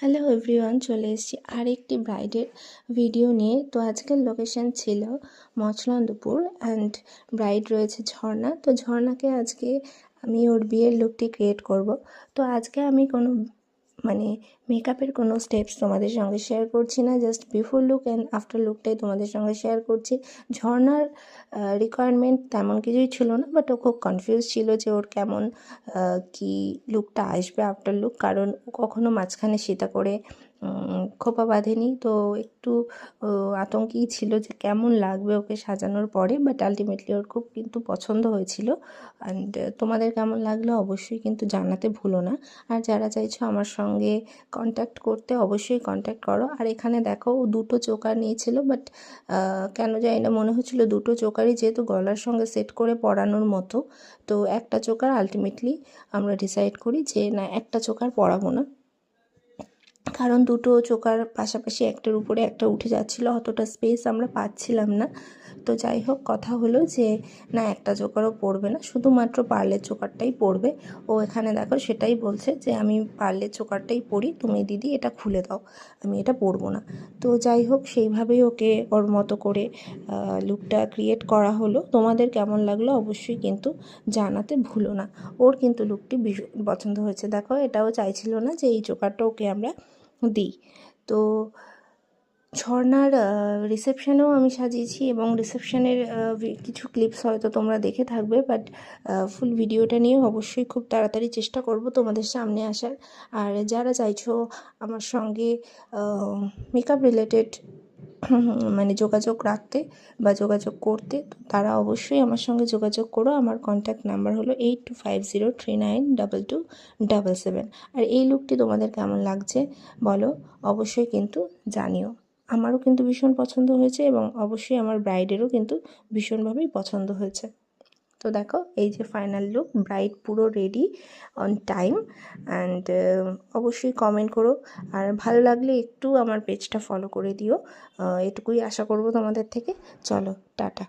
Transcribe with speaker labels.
Speaker 1: Hello everyone, চলে এসেছি আরেকটি ব্রাইডের ভিডিও নিয়ে। তো আজকের লোকেশন ছিল মচলন্দপুর অ্যান্ড ব্রাইড রয়েছে ঝর্ণা। তো ঝর্ণাকে আজকে আমি ওর বিয়ের লুকটি ক্রিয়েট করব। তো আজকে আমি কোনো মেকআপের কোনো স্টেপস তোমাদের সঙ্গে শেয়ার করছি না, just before look and after লুকটাই তোমাদের সঙ্গে শেয়ার করছি। ঝর্ণার রিকোয়ারমেন্ট তেমন কিছুই ছিল না, বাট ও খুব কনফিউজ ছিল যে ওর কেমন কি লুকটা আসবে আফটার লুক, কারণ ও কখনো মাঝখানে সীতা করে খোপা বাঁধেনি। তো একটু আতঙ্কেই ছিল যে কেমন লাগবে ওকে সাজানোর পরে, বাট আলটিমেটলি ওর খুব কিন্তু পছন্দ হয়েছিল। অ্যান্ড তোমাদের কেমন লাগলো অবশ্যই কিন্তু জানাতে ভুলো না। আর যারা চাইছো আমার সঙ্গে কন্ট্যাক্ট করতে, অবশ্যই কন্ট্যাক্ট করো। আর এখানে দেখো ও দুটো চোকার নিয়েছিল, বাট কেন জানি না মনে হচ্ছিলো দুটো চোকারই যেহেতু গলার সঙ্গে সেট করে পরানোর মতো, তো একটা চোকার আলটিমেটলি আমরা ডিসাইড করি যে না, একটা চোকার পরাবো না, কারণ দুটো চোকার পাশাপাশি একটার উপরে একটা উঠে যাচ্ছিলো, অতটা স্পেস আমরা পাচ্ছিলাম না। তো যাই হোক, কথা হলো যে না, একটা চোকারও পড়বে না, শুধুমাত্র পার্লের চোকারটাই পড়বে। ও এখানে দেখো সেটাই বলছে যে আমি পার্লের চোকারটাই পরি, তুমি দিদি এটা খুলে দাও, আমি এটা পরবো না। তো যাই হোক, সেইভাবেই ওকে ওর মতো করে লুকটা ক্রিয়েট করা হলো। তোমাদের কেমন লাগলো অবশ্যই কিন্তু জানাতে ভুলো না। ওর কিন্তু লুকটি ভীষণ পছন্দ হয়েছে। দেখো, এটাও চাইছিল না যে এই চোকারটা ওকে আমরা দিই। তো ঝর্ণার রিসেপশানেও আমি সাজিয়েছি, এবং রিসেপশানের কিছু ক্লিপস হয়তো তোমরা দেখে থাকবে, বাট ফুল ভিডিওটা নিয়ে অবশ্যই খুব তাড়াতাড়ি চেষ্টা করব তোমাদের সামনে আসার। আর যারা চাইছো আমার সঙ্গে মেকআপ রিলেটেড যোগাযোগ রাখতে বা যোগাযোগ করতে, তো তারা অবশ্যই আমার সঙ্গে যোগাযোগ করো। আমার কন্ট্যাক্ট নাম্বার হলো 8250392277। আর এই লুকটি তোমাদের কেমন লাগছে বলো, অবশ্যই কিন্তু জানিও। আমারও কিন্তু ভীষণ পছন্দ হয়েছে, এবং অবশ্যই আমার ব্রাইডেরও কিন্তু ভীষণভাবেই পছন্দ হয়েছে। তো দেখো, এই যে ফাইনাল লুক, ব্রাইড পুরো রেডি অন টাইম। অ্যান্ড অবশ্যই কমেন্ট করো, আর ভালো লাগলে একটু আমার পেজটা ফলো করে দিও, এটুকুই আশা করব তোমাদের থেকে। চলো, টাটা।